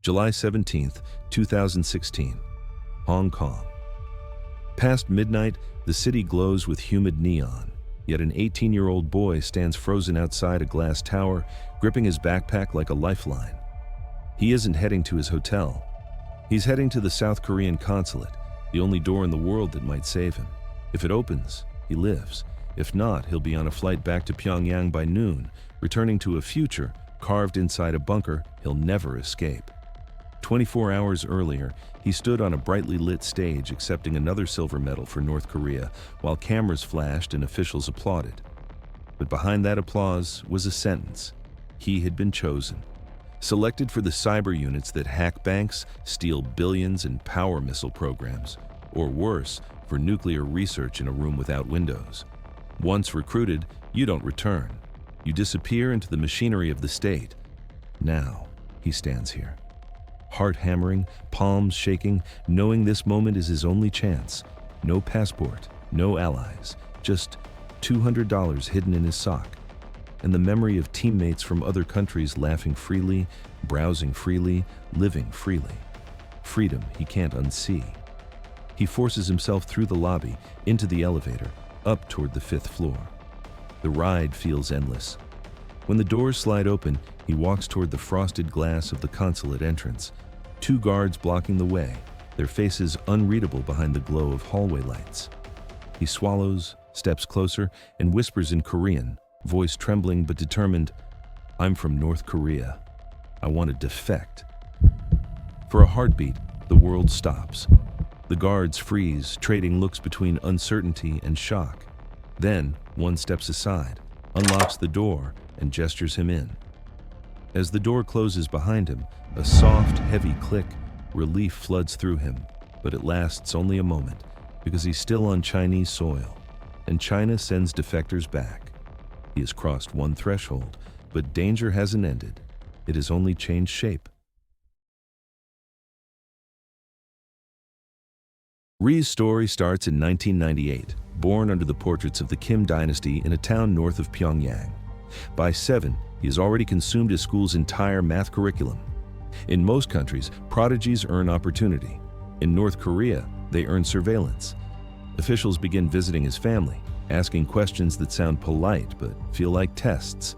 July 17th, 2016, Hong Kong. Past midnight, the city glows with humid neon, yet an 18-year-old boy stands frozen outside a glass tower, gripping his backpack like a lifeline. He isn't heading to his hotel. He's heading to the South Korean consulate, the only door in the world that might save him. If it opens, he lives. If not, he'll be on a flight back to Pyongyang by noon, returning to a future carved inside a bunker he'll never escape. 24 hours earlier, he stood on a brightly lit stage accepting another silver medal for North Korea while cameras flashed and officials applauded. But behind that applause was a sentence. He had been chosen. Selected for the cyber units that hack banks, steal billions, and power missile programs, or worse, for nuclear research in a room without windows. Once recruited, you don't return. You disappear into the machinery of the state. Now, he stands here. Heart hammering, palms shaking, knowing this moment is his only chance. No passport, no allies, just $200 hidden in his sock. And the memory of teammates from other countries laughing freely, browsing freely, living freely. Freedom he can't unsee. He forces himself through the lobby, into the elevator, up toward the 5th floor. The ride feels endless. When the doors slide open, he walks toward the frosted glass of the consulate entrance. 2 guards blocking the way, their faces unreadable behind the glow of hallway lights. He swallows, steps closer, and whispers in Korean, voice trembling but determined, "I'm from North Korea. I want to defect." For a heartbeat, the world stops. The guards freeze, trading looks between uncertainty and shock. Then, one steps aside, unlocks the door, and gestures him in. As the door closes behind him, a soft, heavy click, relief floods through him, but it lasts only a moment, because he's still on Chinese soil, and China sends defectors back. He has crossed one threshold, but danger hasn't ended. It has only changed shape. Ri's story starts in 1998, born under the portraits of the Kim dynasty in a town north of Pyongyang. By 7, he has already consumed his school's entire math curriculum. In most countries, prodigies earn opportunity. In North Korea, they earn surveillance. Officials begin visiting his family, asking questions that sound polite but feel like tests.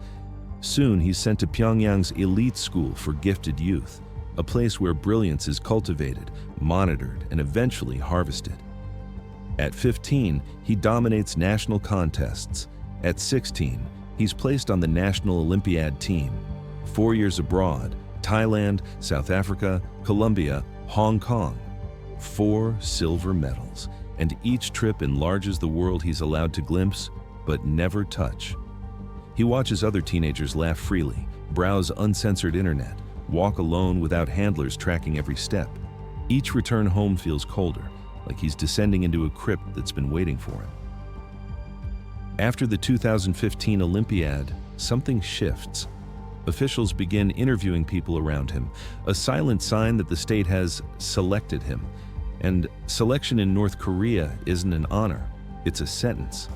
Soon, he's sent to Pyongyang's elite school for gifted youth, a place where brilliance is cultivated, monitored, and eventually harvested. At 15, he dominates national contests. At 16, he's placed on the National Olympiad team. 4 years abroad, Thailand, South Africa, Colombia, Hong Kong. 4 silver medals, and each trip enlarges the world he's allowed to glimpse, but never touch. He watches other teenagers laugh freely, browse uncensored internet, walk alone without handlers tracking every step. Each return home feels colder, like he's descending into a crypt that's been waiting for him. After the 2015 Olympiad, something shifts. Officials begin interviewing people around him, a silent sign that the state has selected him. And selection in North Korea isn't an honor, it's a sentence.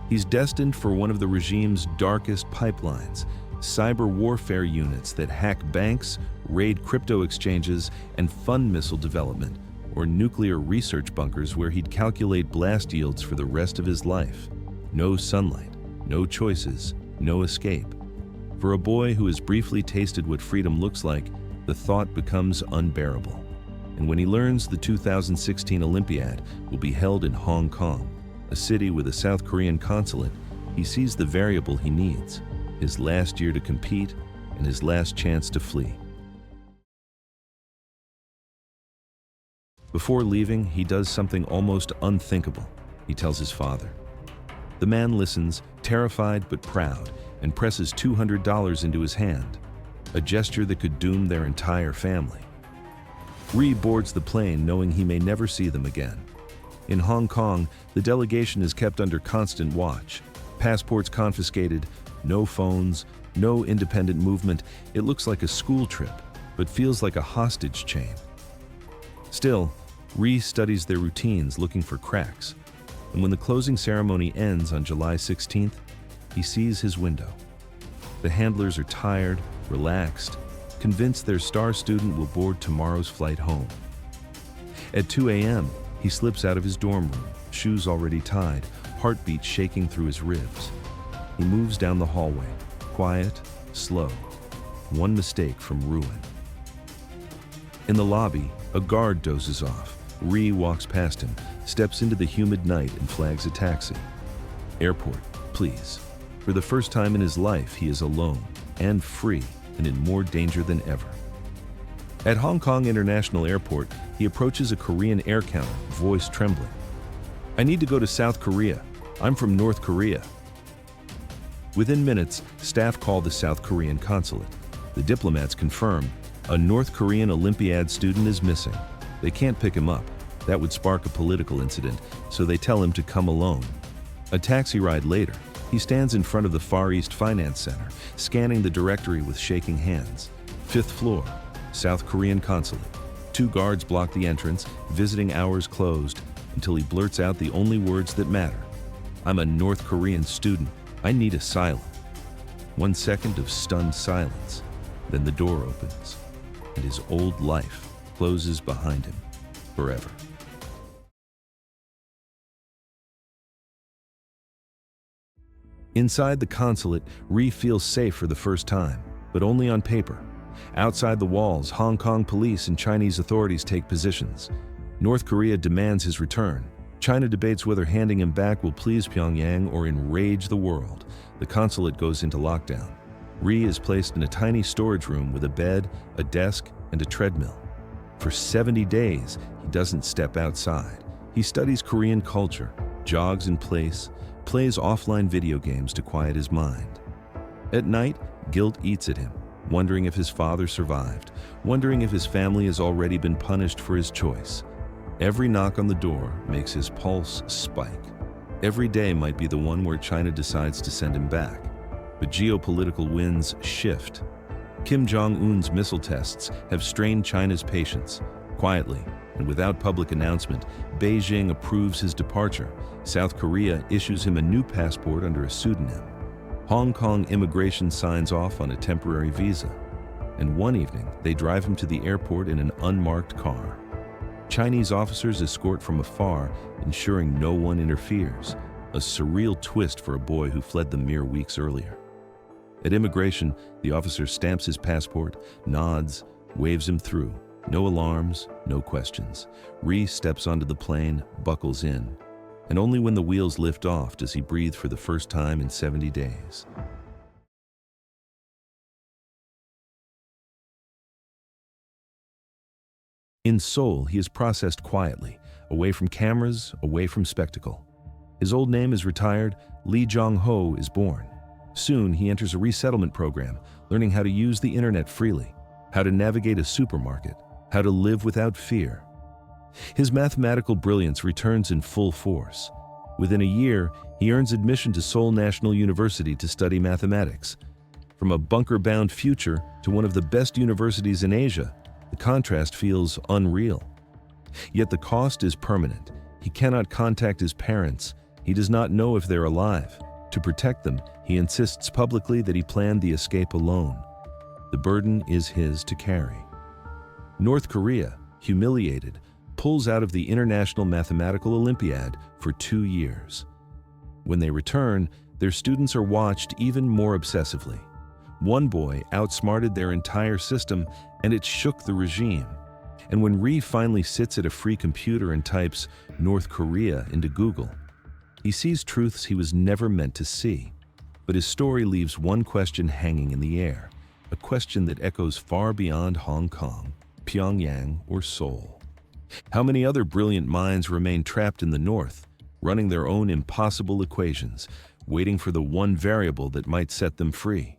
He's destined for one of the regime's darkest pipelines, cyber warfare units that hack banks, raid crypto exchanges, and fund missile development, or nuclear research bunkers where he'd calculate blast yields for the rest of his life. No sunlight, no choices, no escape. For a boy who has briefly tasted what freedom looks like, the thought becomes unbearable. And when he learns the 2016 Olympiad will be held in Hong Kong, a city with a South Korean consulate, he sees the variable he needs: his last year to compete and his last chance to flee. Before leaving, he does something almost unthinkable. He tells his father. The man listens, terrified but proud, and presses $200 into his hand, a gesture that could doom their entire family. Ri boards the plane knowing he may never see them again. In Hong Kong, the delegation is kept under constant watch. Passports confiscated, no phones, no independent movement. It looks like a school trip, but feels like a hostage chain. Still, Ri studies their routines looking for cracks. And when the closing ceremony ends on July 16th, he sees his window. The handlers are tired, relaxed, convinced their star student will board tomorrow's flight home. At 2 a.m., he slips out of his dorm room, shoes already tied, heartbeat shaking through his ribs. He moves down the hallway, quiet, slow, one mistake from ruin. In the lobby, a guard dozes off. Ri walks past him, steps into the humid night and flags a taxi. Airport, please. For the first time in his life, he is alone and free and in more danger than ever. At Hong Kong International Airport, he approaches a Korean air counter, voice trembling. "I need to go to South Korea. I'm from North Korea." Within minutes, staff call the South Korean consulate. The diplomats confirm a North Korean Olympiad student is missing. They can't pick him up. That would spark a political incident, so they tell him to come alone. A taxi ride later, he stands in front of the Far East Finance Center, scanning the directory with shaking hands. 5th floor, South Korean consulate. 2 guards block the entrance, visiting hours closed, until he blurts out the only words that matter. "I'm a North Korean student. I need asylum." 1 second of stunned silence. Then the door opens, and his old life closes behind him forever. Inside the consulate, Ri feels safe for the first time, but only on paper. Outside the walls, Hong Kong police and Chinese authorities take positions. North Korea demands his return. China debates whether handing him back will please Pyongyang or enrage the world. The consulate goes into lockdown. Ri is placed in a tiny storage room with a bed, a desk, and a treadmill. For 70 days, he doesn't step outside. He studies Korean culture, jogs in place, plays offline video games to quiet his mind. At night, guilt eats at him, wondering if his father survived, wondering if his family has already been punished for his choice. Every knock on the door makes his pulse spike. Every day might be the one where China decides to send him back. But geopolitical winds shift. Kim Jong-un's missile tests have strained China's patience. Quietly, and without public announcement, Beijing approves his departure. South Korea issues him a new passport under a pseudonym. Hong Kong immigration signs off on a temporary visa. And one evening, they drive him to the airport in an unmarked car. Chinese officers escort from afar, ensuring no one interferes. A surreal twist for a boy who fled them mere weeks earlier. At immigration, the officer stamps his passport, nods, waves him through. No alarms, no questions. Ri steps onto the plane, buckles in. And only when the wheels lift off does he breathe for the first time in 70 days. In Seoul, he is processed quietly, away from cameras, away from spectacle. His old name is retired, Lee Jong-ho is born. Soon, he enters a resettlement program, learning how to use the internet freely, how to navigate a supermarket, how to live without fear. His mathematical brilliance returns in full force. Within a year, he earns admission to Seoul National University to study mathematics. From a bunker-bound future to one of the best universities in Asia, the contrast feels unreal. Yet the cost is permanent. He cannot contact his parents. He does not know if they're alive. To protect them, he insists publicly that he planned the escape alone. The burden is his to carry. North Korea, humiliated, pulls out of the International Mathematical Olympiad for 2 years. When they return, their students are watched even more obsessively. One boy outsmarted their entire system, and it shook the regime. And when Ri finally sits at a free computer and types North Korea into Google, he sees truths he was never meant to see. But his story leaves one question hanging in the air, a question that echoes far beyond Hong Kong, Pyongyang, or Seoul. How many other brilliant minds remain trapped in the North, running their own impossible equations, waiting for the one variable that might set them free?